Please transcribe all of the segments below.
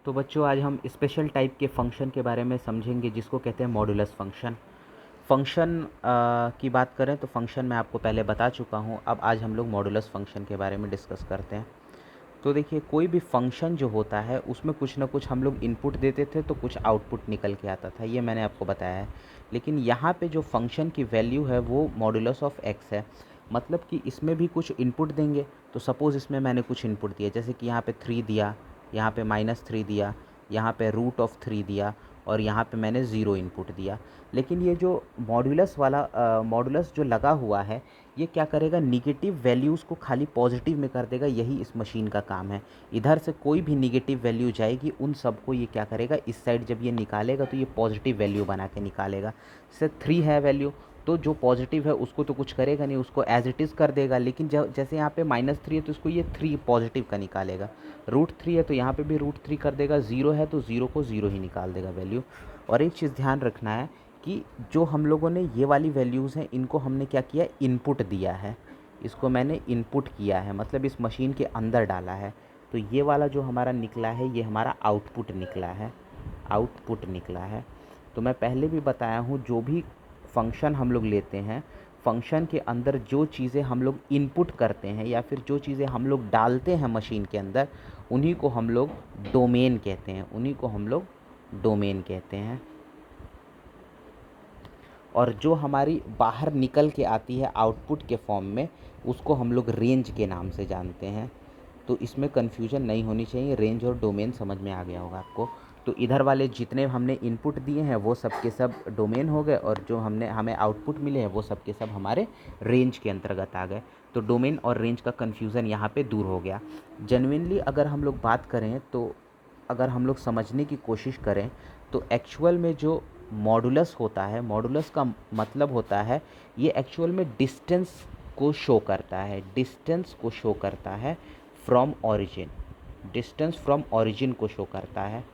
तो बच्चों आज हम स्पेशल टाइप के फंक्शन के बारे में समझेंगे जिसको कहते हैं मॉडुलस फंक्शन। फंक्शन की बात करें तो फंक्शन मैं आपको पहले बता चुका हूँ। अब आज हम लोग मॉडुलस फंक्शन के बारे में डिस्कस करते हैं। तो देखिए, कोई भी फंक्शन जो होता है उसमें कुछ ना कुछ हम लोग इनपुट देते थे तो कुछ आउटपुट निकल के आता था, ये मैंने आपको बताया है। लेकिन यहाँ पे जो फंक्शन की वैल्यू है वो मॉडुलस ऑफ एक्स है। मतलब कि इसमें भी कुछ इनपुट देंगे। तो सपोज़ इसमें मैंने कुछ इनपुट दिया, जैसे कि यहाँ पे 3 दिया, यहाँ पे -3 दिया, यहाँ पे √3 दिया और यहाँ पे मैंने 0 इनपुट दिया। लेकिन ये जो मॉडुलस वाला मॉडुलस जो लगा हुआ है, ये क्या करेगा, निगेटिव वैल्यूज़ को खाली पॉजिटिव में कर देगा। यही इस मशीन का काम है। इधर से कोई भी निगेटिव वैल्यू जाएगी उन सबको ये क्या करेगा, इस साइड जब ये निकालेगा तो ये पॉजिटिव वैल्यू बना के निकालेगा। जैसे 3 है वैल्यू, तो जो पॉजिटिव है उसको तो कुछ करेगा नहीं, उसको एज इट इज़ कर देगा। लेकिन जैसे यहाँ पे -3 है तो इसको ये 3 पॉजिटिव का निकालेगा। √3 है तो यहाँ पे भी √3 कर देगा। 0 है तो 0 को 0 ही निकाल देगा वैल्यू। और एक चीज़ ध्यान रखना है कि जो हम लोगों ने ये वाली वैल्यूज़ हैं इनको हमने क्या किया, इनपुट दिया है। इसको मैंने इनपुट किया है, मतलब इस मशीन के अंदर डाला है। तो ये वाला जो हमारा निकला है ये हमारा आउटपुट निकला है, आउटपुट निकला है। तो मैं पहले भी बताया हूँ, जो भी फंक्शन हम लोग लेते हैं, फंक्शन के अंदर जो चीज़ें हम लोग इनपुट करते हैं या फिर जो चीज़ें हम लोग डालते हैं मशीन के अंदर, उन्हीं को हम लोग डोमेन कहते हैं, उन्हीं को हम लोग डोमेन कहते हैं। और जो हमारी बाहर निकल के आती है आउटपुट के फॉर्म में, उसको हम लोग रेंज के नाम से जानते हैं। तो इसमें कन्फ्यूजन नहीं होनी चाहिए, रेंज और डोमेन समझ में आ गया होगा आपको। तो इधर वाले जितने हमने इनपुट दिए हैं वो सब के सब डोमेन हो गए, और जो हमें आउटपुट मिले हैं वो सब के सब हमारे रेंज के अंतर्गत आ गए। तो डोमेन और रेंज का कन्फ्यूज़न यहाँ पे दूर हो गया। जेन्युइनली अगर हम लोग बात करें, तो अगर हम लोग समझने की कोशिश करें, तो एक्चुअल में जो मॉडुलस होता है, मॉडुलस का मतलब होता है, ये एक्चुअल में डिस्टेंस को शो करता है, डिस्टेंस को शो करता है from origin, distance from origin को शो करता है,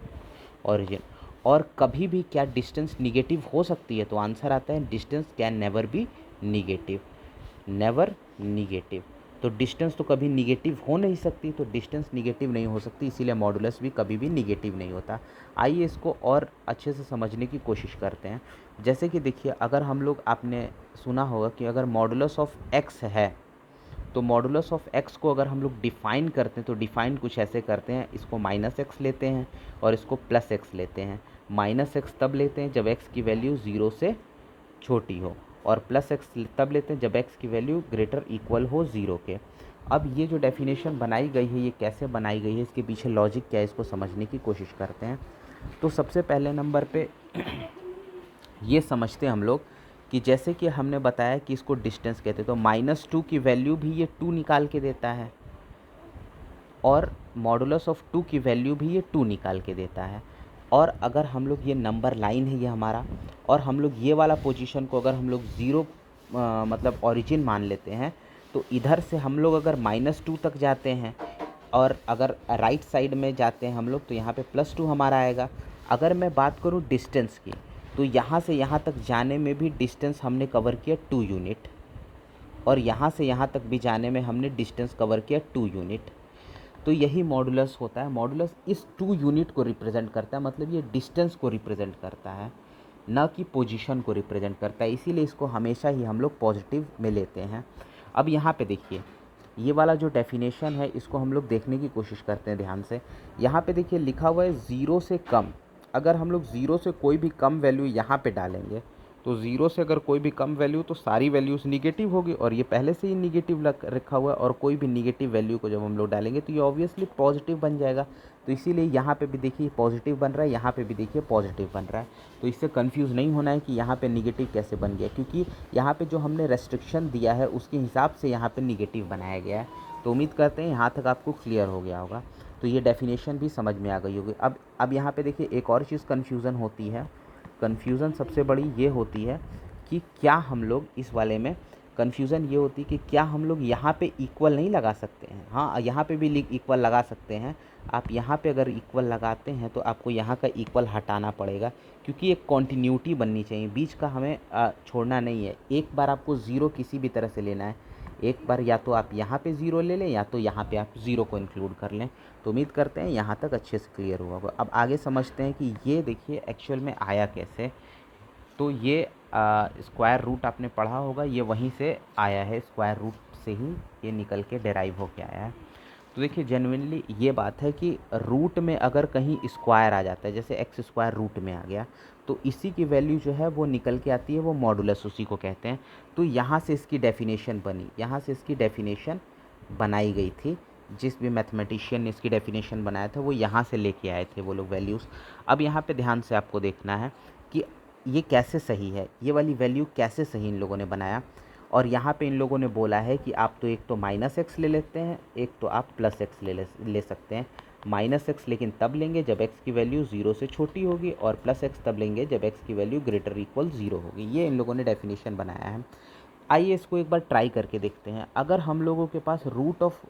ऑरिजिन। और कभी भी क्या डिस्टेंस निगेटिव हो सकती है, तो आंसर आता है distance can never be negative, never negative. तो डिस्टेंस तो कभी निगेटिव हो नहीं सकती, तो डिस्टेंस निगेटिव नहीं हो सकती, इसीलिए मॉडुलस भी कभी भी निगेटिव नहीं होता। आइए इसको और अच्छे से समझने की कोशिश करते हैं। जैसे कि देखिए, अगर हम लोग, आपने सुना होगा कि अगर मॉडुलस ऑफ एक्स है, तो मॉडुलस ऑफ एक्स को अगर हम लोग डिफ़ाइन करते हैं तो डिफ़ाइन कुछ ऐसे करते हैं, इसको -x लेते हैं और इसको +x लेते हैं। -x तब लेते हैं जब x की वैल्यू 0 से छोटी हो, और +x तब लेते हैं जब x की वैल्यू ग्रेटर इक्वल हो 0 के। अब ये जो डेफिनेशन बनाई गई है, ये कैसे बनाई गई है, इसके पीछे लॉजिक क्या है, इसको समझने की कोशिश करते हैं। तो सबसे पहले नंबर पे ये समझते हैं हम लोग कि जैसे कि हमने बताया कि इसको डिस्टेंस कहते हैं, तो -2 की वैल्यू भी ये 2 निकाल के देता है, और मॉडुलस ऑफ 2 की वैल्यू भी ये 2 निकाल के देता है। और अगर हम लोग, ये नंबर लाइन है ये हमारा, और हम लोग ये वाला पोजीशन को अगर हम लोग 0 मतलब ऑरिजिन मान लेते हैं, तो इधर से हम लोग अगर -2 तक जाते हैं, और अगर राइट साइड में जाते हैं हम लोग, तो यहाँ पे +2 हमारा आएगा। अगर मैं बात करूँ डिस्टेंस की, तो यहाँ से यहाँ तक जाने में भी डिस्टेंस हमने कवर किया 2 यूनिट, और यहाँ से यहाँ तक भी जाने में हमने डिस्टेंस कवर किया 2 यूनिट। तो यही मॉडुलस होता है। मॉडुलस इस 2 यूनिट को रिप्रेजेंट करता है, मतलब ये डिस्टेंस को रिप्रेजेंट करता है, ना कि पोजीशन को रिप्रेजेंट करता है। इसीलिए इसको हमेशा ही हम लोग पॉजिटिव में लेते हैं। अब यहाँ पे देखिए, ये वाला जो डेफिनेशन है इसको हम लोग देखने की कोशिश करते हैं ध्यान से। यहाँ पे देखिए लिखा हुआ है 0 से कम। अगर हम लोग 0 से कोई भी कम वैल्यू यहाँ पे डालेंगे, तो 0 से अगर कोई भी कम वैल्यू, तो सारी वैल्यूज़ निगेटिव होगी, और ये पहले से ही निगेटिव रखा हुआ है। और कोई भी निगेटिव वैल्यू को जब हम लोग डालेंगे तो ये ऑब्वियसली पॉजिटिव बन जाएगा। तो इसीलिए यहाँ पे भी देखिए पॉजिटिव बन रहा है, यहाँ पे भी देखिए पॉजिटिव बन रहा है। तो इससे कंफ्यूज नहीं होना है कि यहाँ पे निगेटिव कैसे बन गया, क्योंकि यहाँ पे जो हमने रेस्ट्रिक्शन दिया है उसके हिसाब से यहाँ पे निगेटिव बनाया गया है। तो उम्मीद करते हैं यहाँ तक आपको क्लियर हो गया होगा। तो ये डेफिनेशन भी समझ में आ गई होगी। अब यहाँ पे देखिए एक और चीज़ कन्फ्यूज़न होती है। कन्फ्यूज़न सबसे बड़ी ये होती है कि क्या हम लोग इस वाले में, कन्फ्यूज़न ये होती है कि क्या हम लोग यहाँ पे इक्वल नहीं लगा सकते हैं। हाँ, यहाँ पे भी इक्वल लगा सकते हैं। आप यहाँ पे अगर इक्वल लगाते हैं तो आपको यहाँ का इक्वल हटाना पड़ेगा, क्योंकि एक कॉन्टिन्यूटी बननी चाहिए, बीच का हमें छोड़ना नहीं है। एक बार आपको 0 किसी भी तरह से लेना है, एक बार या तो आप यहाँ पे ज़ीरो ले लें या तो यहाँ पे आप ज़ीरो को इंक्लूड कर लें। तो उम्मीद करते हैं यहाँ तक अच्छे से क्लियर हुआ होगा। अब आगे समझते हैं कि ये देखिए एक्चुअल में आया कैसे। तो ये स्क्वायर रूट आपने पढ़ा होगा, ये वहीं से आया है, स्क्वायर रूट से ही ये निकल के डेराइव होके आया है। तो देखिए जेन्युइनली ये बात है कि रूट में अगर कहीं स्क्वायर आ जाता है, जैसे एक्स स्क्वायर रूट में आ गया, तो इसी की वैल्यू जो है वो निकल के आती है, वो मॉडुलस उसी को कहते हैं। तो यहाँ से इसकी डेफिनेशन बनी, यहाँ से इसकी डेफिनेशन बनाई गई थी। जिस भी मैथमेटिशियन ने इसकी डेफिनेशन बनाया था वो यहाँ से लेके आए थे वो लोग वैल्यूज़। अब यहाँ पे ध्यान से आपको देखना है कि ये कैसे सही है, ये वाली वैल्यू कैसे सही इन लोगों ने बनाया। और यहाँ पे इन लोगों ने बोला है कि आप तो एक तो माइनस एक्स ले लेते हैं, एक तो आप प्लस एक्स ले सकते हैं। माइनस एक्स लेकिन तब लेंगे जब एक्स की वैल्यू ज़ीरो से छोटी होगी, और प्लस एक्स तब लेंगे जब एक्स की वैल्यू ग्रेटर इक्वल ज़ीरो होगी। ये इन लोगों ने डेफिनेशन बनाया है। आइए इसको एक बार ट्राई करके देखते हैं। अगर हम लोगों के पास रूट ऑफ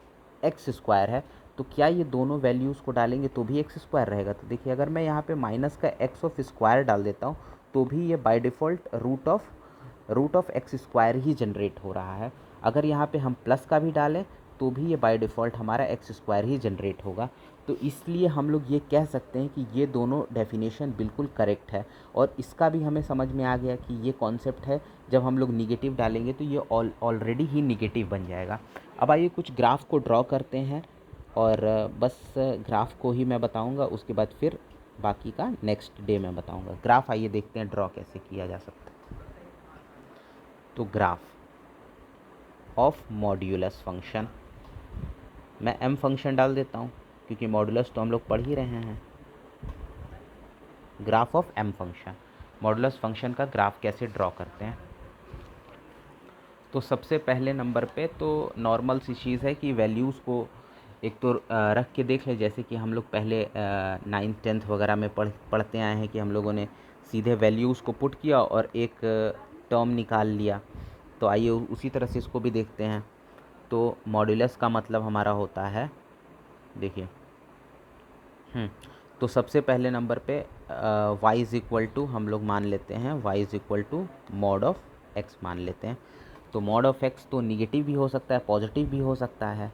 एक्स स्क्वायर है तो क्या ये दोनों वैल्यूज़ को डालेंगे तो भी एक्स स्क्वायर रहेगा? तो देखिए अगर मैं यहाँ पे माइनस का एक्स ऑफ स्क्वायर डाल देता हूँ तो भी ये by default root of x square ही जनरेट हो रहा है। अगर यहाँ पे हम प्लस का भी डालें तो भी ये बाय डिफ़ॉल्ट हमारा एक्स स्क्वायर ही जनरेट होगा। तो इसलिए हम लोग ये कह सकते हैं कि ये दोनों डेफिनेशन बिल्कुल करेक्ट है। और इसका भी हमें समझ में आ गया कि ये कॉन्सेप्ट है, जब हम लोग निगेटिव डालेंगे तो ये ऑलरेडी ही निगेटिव बन जाएगा। अब आइए कुछ ग्राफ को ड्रॉ करते हैं, और बस ग्राफ को ही मैं बताऊंगा, उसके बाद फिर बाकी का नेक्स्ट डे में बताऊंगा। ग्राफ आइए देखते हैं ड्रॉ कैसे किया जा सकता है। तो ग्राफ ऑफ मॉड्यूलस फंक्शन, मैं m फंक्शन डाल देता हूँ क्योंकि मॉडुलस तो हम लोग पढ़ ही रहे हैं। Graph of m function, modulus function का ग्राफ कैसे ड्रॉ करते हैं। तो सबसे पहले नंबर पे तो नॉर्मल सी चीज़ है कि वैल्यूज़ को एक तो रख के देख ले, जैसे कि हम लोग पहले 9th 10th वगैरह में पढ़ते आए हैं कि हम लोगों ने सीधे वैल्यूज़ को पुट किया और एक टर्म निकाल लिया। तो आइए उसी तरह से इसको भी देखते हैं। तो मॉड्यूलस का मतलब हमारा होता है, देखिए तो सबसे पहले नंबर पे y इज़ इक्वल टू हम लोग मान लेते हैं, y is equal to mod of x मान लेते हैं। तो मॉड ऑफ x तो निगेटिव भी हो सकता है, पॉजिटिव भी हो सकता है,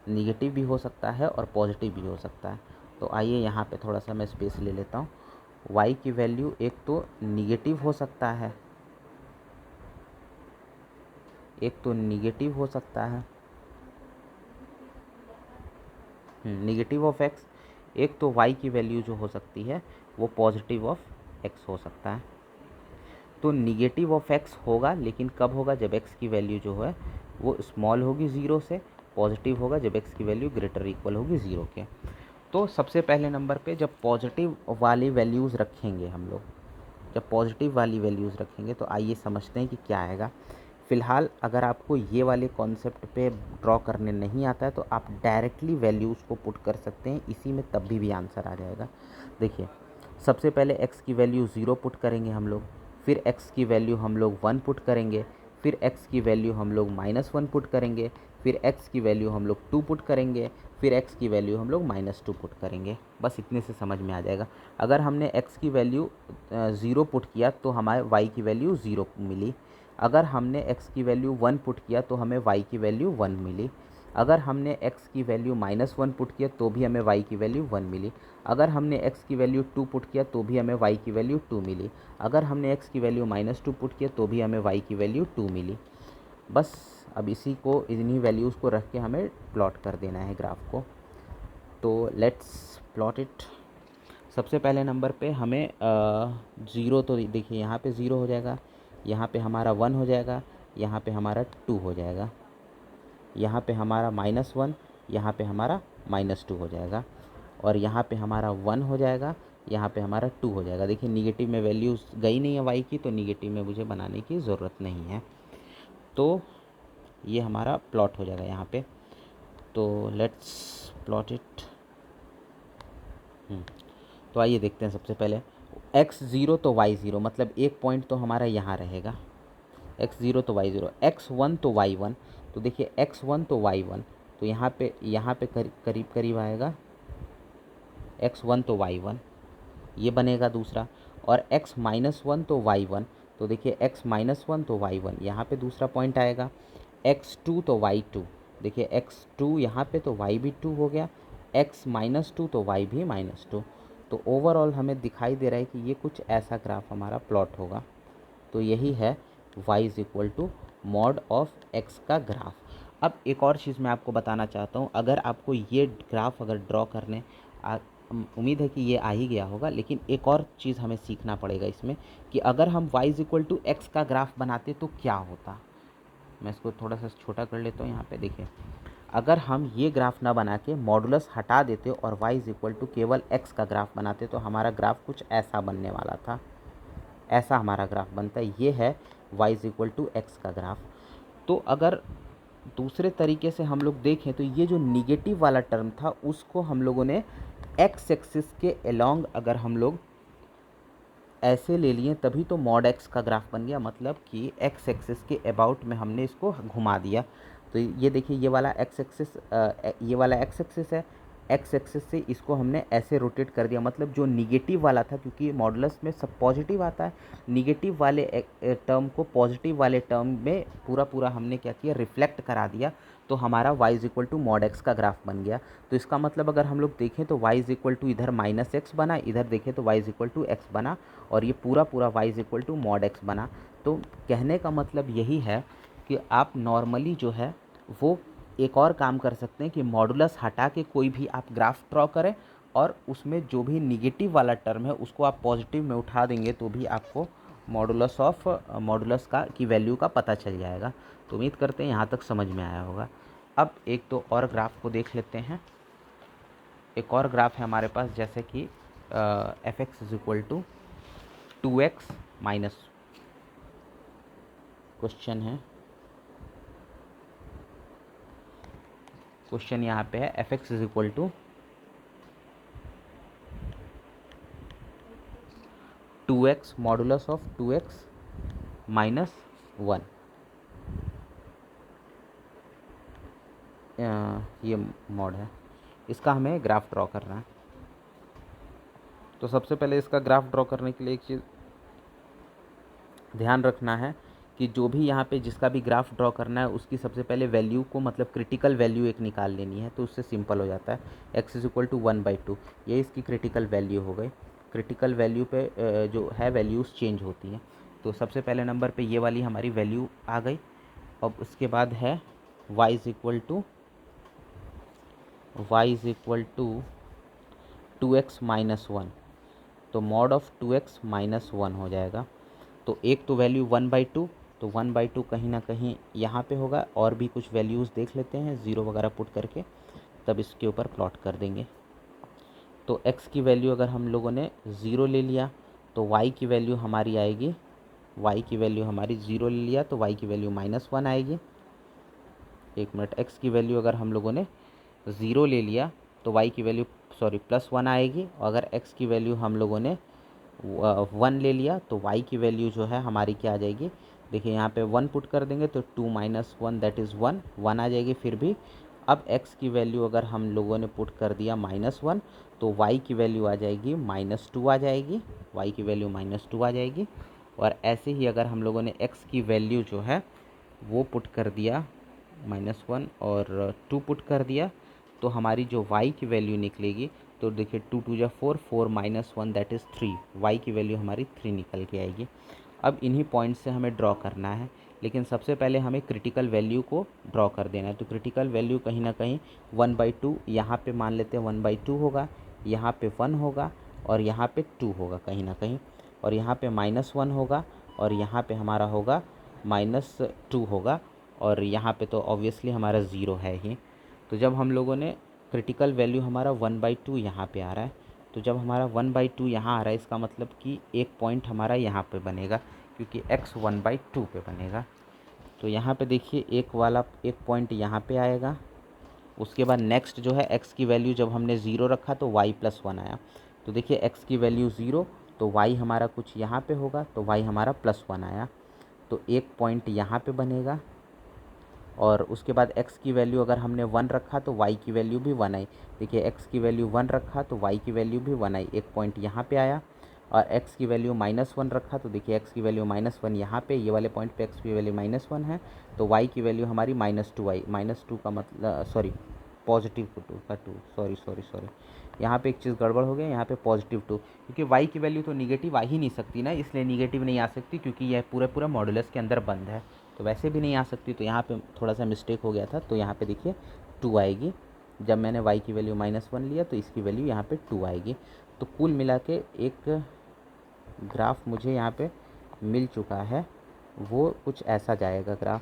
निगेटिव भी हो सकता है और पॉजिटिव भी हो सकता है। तो आइए यहाँ पे थोड़ा सा मैं स्पेस ले लेता हूँ। y की वैल्यू एक तो निगेटिव हो सकता है, एक तो निगेटिव हो सकता है निगेटिव ऑफ x, एक तो y की वैल्यू जो हो सकती है वो पॉजिटिव ऑफ x हो सकता है। तो निगेटिव ऑफ x होगा, लेकिन कब होगा? जब x की वैल्यू जो है वो स्मॉल होगी ज़ीरो से, पॉजिटिव होगा जब x की वैल्यू ग्रेटर इक्वल होगी ज़ीरो के। तो सबसे पहले नंबर पे जब पॉजिटिव वाली वैल्यूज़ रखेंगे हम लोग, जब पॉजिटिव वाली वैल्यूज़ रखेंगे तो आइए समझते हैं कि क्या आएगा। फ़िलहाल अगर आपको ये वाले कॉन्सेप्ट पे ड्रॉ करने नहीं आता है तो आप डायरेक्टली वैल्यूज़ को पुट कर सकते हैं, इसी में तब भी आंसर आ जाएगा। देखिए सबसे पहले x की वैल्यू 0 पुट करेंगे हम लोग, फिर x की वैल्यू हम लोग 1 पुट करेंगे, फिर x की वैल्यू हम लोग -1 पुट करेंगे, फिर x की वैल्यू हम लोग 2 पुट करेंगे, फिर x की वैल्यू हम लोग -2 पुट करेंगे। बस इतने से समझ में आ जाएगा। अगर हमने x की वैल्यू 0 पुट किया तो हमारे y की वैल्यू 0 मिली। अगर हमने x की वैल्यू 1 पुट किया तो हमें y की वैल्यू 1 मिली। अगर हमने x की वैल्यू -1 पुट किया तो भी हमें y की वैल्यू 1 मिली। अगर हमने x की वैल्यू 2 पुट किया तो भी हमें y की वैल्यू 2 मिली। अगर हमने x की वैल्यू -2 पुट किया तो भी हमें y की वैल्यू 2 मिली। बस अब इसी को, इन्हीं वैल्यूज़ को रख के हमें प्लॉट कर देना है ग्राफ को। तो लेट्स प्लॉट इट। सबसे पहले नंबर पे हमें 0, तो देखिए यहाँ पे 0 हो जाएगा, यहाँ पे हमारा 1 हो जाएगा, यहाँ पे हमारा 2 हो जाएगा, यहाँ पे हमारा -1, यहाँ पे हमारा -2 हो जाएगा, और यहाँ पे हमारा 1 हो जाएगा, यहाँ पे हमारा 2 हो जाएगा। देखिए निगेटिव में वैल्यूज़ गई नहीं है y की, तो निगेटिव में मुझे बनाने की ज़रूरत नहीं है। तो ये हमारा प्लॉट हो जाएगा यहाँ पे। तो लेट्स प्लॉट इट। तो आइए देखते हैं। सबसे पहले x 0 तो y 0, मतलब एक पॉइंट तो हमारा यहाँ रहेगा, x 0 तो y 0, x 1 तो y 1। तो देखिए x 1 तो y 1, तो यहाँ पे करीब करीब आएगा x 1 तो y 1, ये बनेगा दूसरा। और x -1 तो y 1, तो देखिए x -1 तो y 1, यहाँ पे दूसरा पॉइंट आएगा। x2 तो y2, देखिए x2 यहाँ पे तो y भी 2 हो गया, x -2 तो y भी -2। तो ओवरऑल हमें दिखाई दे रहा है कि ये कुछ ऐसा ग्राफ हमारा प्लॉट होगा। तो यही है y is equal to mod of x का ग्राफ। अब एक और चीज़ मैं आपको बताना चाहता हूँ, अगर आपको ये ग्राफ अगर ड्रॉ करने उम्मीद है कि ये आ ही गया होगा, लेकिन एक और चीज़ हमें सीखना पड़ेगा इसमें कि अगर हम y is equal to x का ग्राफ बनाते तो क्या होता। मैं इसको थोड़ा सा छोटा कर लेता हूँ। यहाँ पे देखिए, अगर हम ये ग्राफ ना बना के मॉडुलस हटा देते और y इज़ इक्वल टू केवल x का ग्राफ बनाते तो हमारा ग्राफ कुछ ऐसा बनने वाला था, ऐसा हमारा ग्राफ बनता है। ये है y is equal to x का ग्राफ। तो अगर दूसरे तरीके से हम लोग देखें तो ये जो निगेटिव वाला टर्म था उसको हम लोगों ने x एक्सिस के अलोंग अगर हम लोग ऐसे ले लिए तभी तो मॉड x का ग्राफ बन गया, मतलब कि x एक्सिस के अबाउट में हमने इसको घुमा दिया। तो ये देखिए, ये वाला x एक्सिस ये वाला x एक्सिस है, x एक्सिस से इसको हमने ऐसे रोटेट कर दिया, मतलब जो निगेटिव वाला था, क्योंकि मॉडुलस में सब पॉजिटिव आता है, निगेटिव वाले टर्म को पॉजिटिव वाले टर्म में पूरा पूरा हमने क्या किया, रिफ्लेक्ट करा दिया। तो हमारा y is equal to mod x का ग्राफ बन गया। तो इसका मतलब अगर हम लोग देखें तो y इज़ इक्वल टू इधर -x बना, इधर देखें तो y is equal to x बना, और ये पूरा पूरा y is equal to mod x बना। तो कहने का मतलब यही है कि आप नॉर्मली जो है वो एक और काम कर सकते हैं कि मॉडुलस हटा के कोई भी आप ग्राफ ड्रॉ करें और उसमें जो भी निगेटिव वाला टर्म है उसको आप पॉजिटिव में उठा देंगे तो भी आपको मॉडुलस का की वैल्यू का पता चल जाएगा। तो उम्मीद करते हैं यहाँ तक समझ में आया होगा। अब एक तो और ग्राफ को देख लेते हैं। एक और ग्राफ है हमारे पास, जैसे कि f x is equal to 2x minus, question है, क्वेश्चन यहाँ पे है f x is equal to 2x modulus of 2x minus 1। ये मॉड है, इसका हमें ग्राफ ड्रॉ करना है। तो सबसे पहले इसका ग्राफ ड्रॉ करने के लिए एक चीज़ ध्यान रखना है कि जो भी यहाँ पे जिसका भी ग्राफ ड्रॉ करना है उसकी सबसे पहले वैल्यू को, मतलब क्रिटिकल वैल्यू एक निकाल लेनी है, तो उससे सिंपल हो जाता है। x इज इक्वल टू 1/2, ये इसकी क्रिटिकल वैल्यू हो गई। क्रिटिकल वैल्यू पे जो है वैल्यूज़ चेंज होती हैं। तो सबसे पहले नंबर पे ये वाली हमारी वैल्यू आ गई। अब उसके बाद है y is equal to 2x minus 1, तो मॉड ऑफ 2x माइनस 1 हो जाएगा। तो एक तो वैल्यू 1/2, तो 1/2 कहीं ना कहीं यहाँ पे होगा, और भी कुछ वैल्यूज़ देख लेते हैं, ज़ीरो वगैरह पुट करके तब इसके ऊपर प्लॉट कर देंगे। तो x की वैल्यू अगर हम लोगों ने ज़ीरो ले लिया तो y की वैल्यू हमारी आएगी, y की वैल्यू हमारी ज़ीरो ले लिया तो y की वैल्यू -1 आएगी। एक मिनट, x की वैल्यू अगर हम लोगों ने ज़ीरो ले लिया तो y की वैल्यू +1 आएगी, और अगर x की वैल्यू हम लोगों ने 1 ले लिया तो y की वैल्यू जो है हमारी क्या आ जाएगी, देखिए यहाँ पे 1 पुट कर देंगे तो 2 - 1 दैट इज़ 1 आ जाएगी फिर भी। अब x की वैल्यू अगर हम लोगों ने पुट कर दिया -1 तो y की वैल्यू आ जाएगी -2 आ जाएगी, y की वैल्यू -2 आ जाएगी। और ऐसे ही अगर हम लोगों ने x की वैल्यू जो है वो पुट कर दिया -1 और 2 पुट कर दिया तो हमारी जो y की वैल्यू निकलेगी, तो देखिए 2 2 जा 4, 4 - 1 दैट इज़ 3, y की वैल्यू हमारी 3 निकल के आएगी। अब इन्हीं पॉइंट से हमें ड्रॉ करना है, लेकिन सबसे पहले हमें क्रिटिकल वैल्यू को ड्रॉ कर देना है। तो क्रिटिकल वैल्यू कहीं ना कहीं 1/2, यहाँ पे मान लेते हैं 1/2 होगा, यहाँ पे 1 होगा और यहाँ पे 2 होगा कहीं ना कहीं, और यहाँ पे -1 होगा और यहाँ पे हमारा होगा -2 होगा, और यहाँ पे तो ऑब्वियसली हमारा ज़ीरो है ही। तो जब हम लोगों ने क्रिटिकल वैल्यू हमारा 1/2 यहाँ पे आ रहा है, तो जब हमारा 1/2 यहाँ आ रहा है इसका मतलब कि एक पॉइंट हमारा यहाँ पे बनेगा, क्योंकि x 1/2 पे बनेगा। तो यहाँ पे देखिए एक पॉइंट यहाँ पे आएगा। उसके बाद नेक्स्ट जो है x की वैल्यू जब हमने ज़ीरो रखा तो y +1 आया। तो देखिए x की वैल्यू ज़ीरो तो y हमारा कुछ यहाँ पे होगा, तो y हमारा +1 आया। तो एक पॉइंट यहाँ पे बनेगा, और उसके बाद x की वैल्यू अगर हमने 1 रखा तो y की वैल्यू भी 1 आई। देखिए x की वैल्यू 1 रखा तो y की वैल्यू भी 1 आई, एक पॉइंट यहाँ पे आया। और x की वैल्यू -1 रखा तो देखिए x की वैल्यू -1 यहाँ पे ये वाले पॉइंट पे x की वैल्यू -1 है, तो y की वैल्यू हमारी -2 -2 का मतलब सॉरी +2 सॉरी यहाँ पे एक चीज़ गड़बड़ हो गया, यहाँ पे +2 क्योंकि y की वैल्यू तो निगेटिव आ ही नहीं सकती ना, इसलिए निगेटिव नहीं आ सकती क्योंकि यह पूरा मॉडुलस के अंदर बंद है, तो वैसे भी नहीं आ सकती, तो यहाँ पे थोड़ा सा मिस्टेक हो गया था, तो यहाँ पे देखिए 2 आएगी। जब मैंने y की वैल्यू -1 लिया तो इसकी वैल्यू यहाँ पे 2 आएगी। तो कुल मिला के एक ग्राफ मुझे यहाँ पे मिल चुका है, वो कुछ ऐसा जाएगा ग्राफ,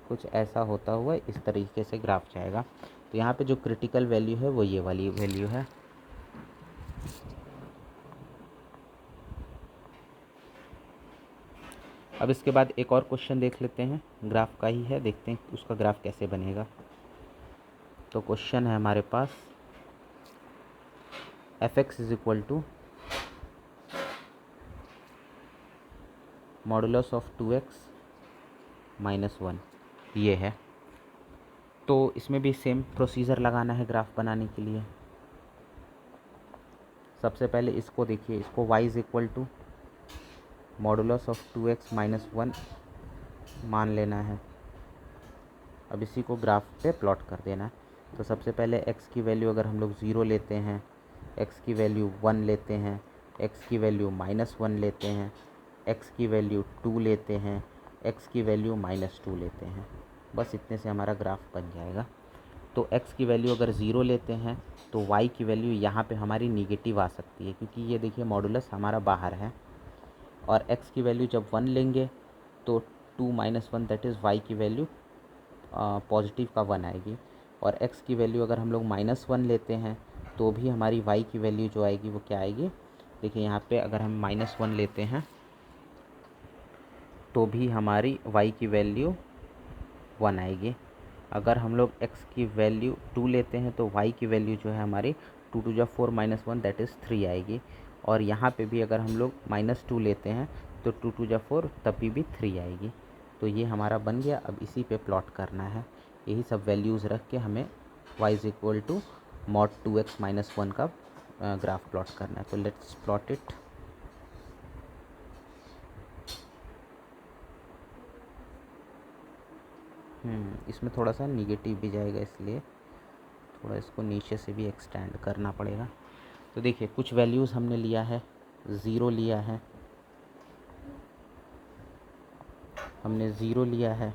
कुछ ऐसा होता हुआ इस तरीके से ग्राफ जाएगा। तो यहाँ पे जो क्रिटिकल वैल्यू है वो ये वाली वैल्यू है। अब इसके बाद एक और क्वेश्चन देख लेते हैं, ग्राफ का ही है, देखते हैं उसका ग्राफ कैसे बनेगा। तो क्वेश्चन है हमारे पास f(x) = मॉडुलस ऑफ 2x - 1 ये है। तो इसमें भी सेम प्रोसीजर लगाना है ग्राफ बनाने के लिए। सबसे पहले इसको देखिए, इसको y = मॉडुलस ऑफ 2x - 1 मान लेना है। अब इसी को ग्राफ पे प्लॉट कर देना है। तो सबसे पहले x की वैल्यू अगर हम लोग 0 लेते हैं, x की वैल्यू 1 लेते हैं, x की वैल्यू -1 लेते हैं, x की वैल्यू 2 लेते हैं, x की वैल्यू -2 लेते हैं, बस इतने से हमारा ग्राफ बन जाएगा। तो x की वैल्यू अगर 0 लेते हैं तो y की वैल्यू यहाँ पे हमारी निगेटिव आ सकती है, क्योंकि ये देखिए मॉडुलस हमारा बाहर है। और x की वैल्यू जब 1 लेंगे तो 2 - 1 दैट इज़ y की वैल्यू पॉजिटिव का 1 आएगी। और x की वैल्यू अगर हम लोग -1 लेते हैं तो भी हमारी y की वैल्यू जो आएगी वो क्या आएगी, देखिए यहाँ पे अगर हम -1 लेते हैं तो भी हमारी y की वैल्यू 1 आएगी। अगर हम लोग x की वैल्यू 2 लेते हैं तो y की वैल्यू जो है हमारी 2 × 4 - 1 दैट इज़ 3 आएगी। और यहाँ पे भी अगर हम लोग -2 लेते हैं तो 2 × 4 तभी भी 3 आएगी। तो ये हमारा बन गया। अब इसी पे प्लॉट करना है, यही सब वैल्यूज़ रख के हमें y = mod 2x - 1 का ग्राफ प्लॉट करना है। तो लेट्स प्लॉट इट। इसमें थोड़ा सा निगेटिव भी जाएगा, इसलिए थोड़ा इसको नीचे से भी एक्सटेंड करना पड़ेगा। तो देखिए कुछ वैल्यूज़ हमने लिया है, 0 लिया है, हमने 0 लिया है,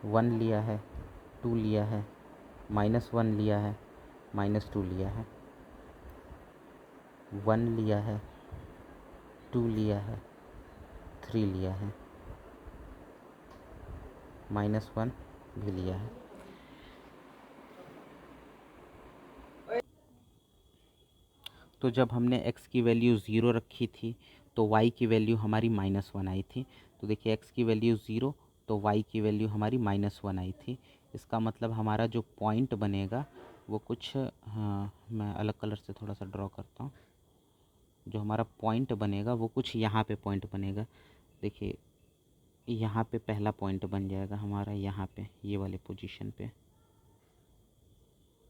1 लिया है, 2 लिया है, -1 लिया है, -2 लिया है, 1 लिया है, 2 लिया है, 3 लिया है, -1 भी लिया है। तो जब हमने x की वैल्यू 0 रखी थी तो y की वैल्यू हमारी -1 आई थी। तो देखिए x की वैल्यू 0 तो y की वैल्यू हमारी -1 आई थी। इसका मतलब हमारा जो पॉइंट बनेगा वो कुछ, हाँ मैं अलग कलर से थोड़ा सा ड्रॉ करता हूँ, जो हमारा पॉइंट बनेगा वो कुछ यहाँ पे पॉइंट बनेगा। देखिए यहाँ पे पहला पॉइंट बन जाएगा हमारा, यहाँ पे ये वाले पोजीशन पे,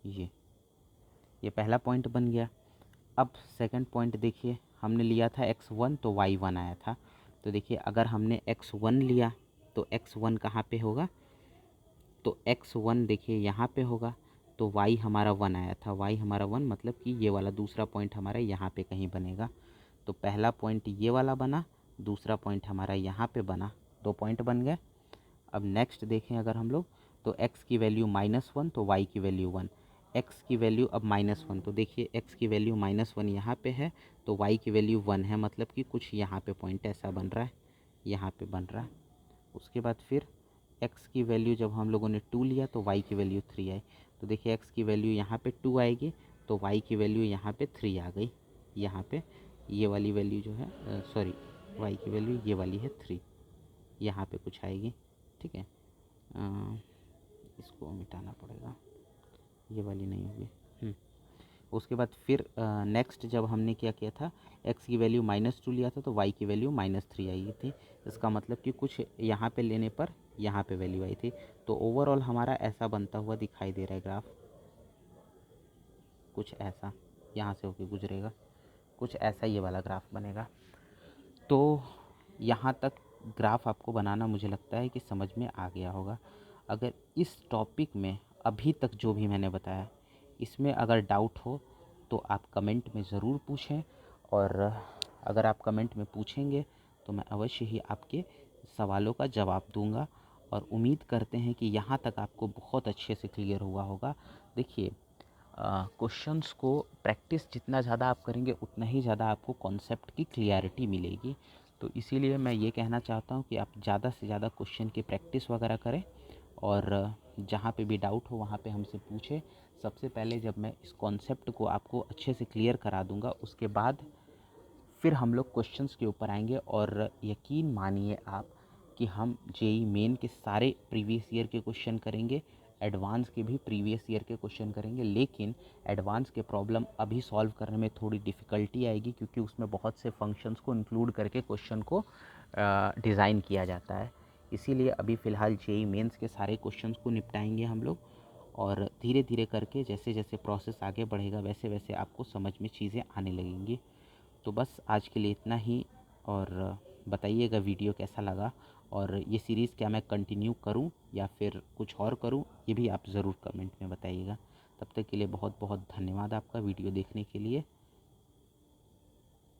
ये पहला पॉइंट बन गया। अब सेकंड पॉइंट देखिए, हमने लिया था x1 तो y1 आया था। तो देखिए अगर हमने x1 लिया तो x1 कहाँ पे होगा, तो x1 देखिए यहाँ पे होगा। तो y हमारा 1 आया था, y हमारा 1 मतलब कि ये वाला दूसरा पॉइंट हमारा यहाँ पे कहीं बनेगा। तो पहला पॉइंट ये वाला बना, दूसरा पॉइंट हमारा यहाँ पे बना, 2 पॉइंट बन गए। अब नेक्स्ट देखें अगर हम लोग, तो x की वैल्यू -1 तो y की वैल्यू 1, x की वैल्यू अब -1 तो देखिए x की वैल्यू -1 यहाँ पे है तो y की वैल्यू 1 है, मतलब कि कुछ यहाँ पे पॉइंट ऐसा बन रहा है, यहाँ पे बन रहा है। उसके बाद फिर x की वैल्यू जब हम लोगों ने 2 लिया तो y की वैल्यू 3 आई। तो देखिए x की वैल्यू यहाँ पे 2 आएगी तो y की वैल्यू यहाँ पे 3 आ गई। यहाँ पे ये वाली वैल्यू जो है सॉरी y की वैल्यू ये वाली है 3, यहाँ पे कुछ आएगी, ठीक है। इसको मिटाना पड़ेगा, ये वाली नहीं होगी। उसके बाद फिर नेक्स्ट जब हमने क्या किया था, x की वैल्यू -2 लिया था तो y की वैल्यू -3 आई थी। इसका मतलब कि कुछ यहाँ पे लेने पर यहाँ पे वैल्यू आई थी। तो ओवरऑल हमारा ऐसा बनता हुआ दिखाई दे रहा है ग्राफ। कुछ ऐसा यहाँ से होके गुजरेगा, कुछ ऐसा ये वाला ग्राफ बनेगा। तो यहाँ तक ग्राफ आपको बनाना मुझे लगता है कि समझ में आ गया होगा। अगर इस टॉपिक में अभी तक जो भी मैंने बताया इसमें अगर डाउट हो तो आप कमेंट में ज़रूर पूछें, और अगर आप कमेंट में पूछेंगे तो मैं अवश्य ही आपके सवालों का जवाब दूंगा। और उम्मीद करते हैं कि यहाँ तक आपको बहुत अच्छे से क्लियर हुआ होगा। देखिए, क्वेश्चंस को प्रैक्टिस जितना ज़्यादा आप करेंगे उतना ही ज़्यादा आपको कॉन्सेप्ट की क्लियरिटी मिलेगी। तो इसीलिए मैं ये कहना चाहता हूँ कि आप ज़्यादा से ज़्यादा क्वेश्चन की प्रैक्टिस वगैरह करें, और जहाँ पे भी डाउट हो वहाँ पे हमसे पूछें। सबसे पहले जब मैं इस कॉन्सेप्ट को आपको अच्छे से क्लियर करा दूँगा, उसके बाद फिर हम लोग क्वेश्चंस के ऊपर आएंगे। और यकीन मानिए आप कि हम जेई मेन के सारे प्रीवियस ईयर के क्वेश्चन करेंगे, एडवांस के भी प्रीवियस ईयर के क्वेश्चन करेंगे। लेकिन एडवांस के प्रॉब्लम अभी सॉल्व करने में थोड़ी डिफ़िकल्टी आएगी, क्योंकि उसमें बहुत से फंक्शंस को इंक्लूड करके क्वेश्चन को डिज़ाइन किया जाता है। इसीलिए अभी फ़िलहाल जेई मेंस के सारे क्वेश्चंस को निपटाएंगे हम लोग, और धीरे धीरे करके जैसे जैसे प्रोसेस आगे बढ़ेगा वैसे वैसे आपको समझ में चीज़ें आने लगेंगी। तो बस आज के लिए इतना ही, और बताइएगा वीडियो कैसा लगा, और ये सीरीज़ क्या मैं कंटिन्यू करूं या फिर कुछ और करूं, ये भी आप ज़रूर कमेंट में बताइएगा। तब तक के लिए बहुत बहुत धन्यवाद आपका वीडियो देखने के लिए।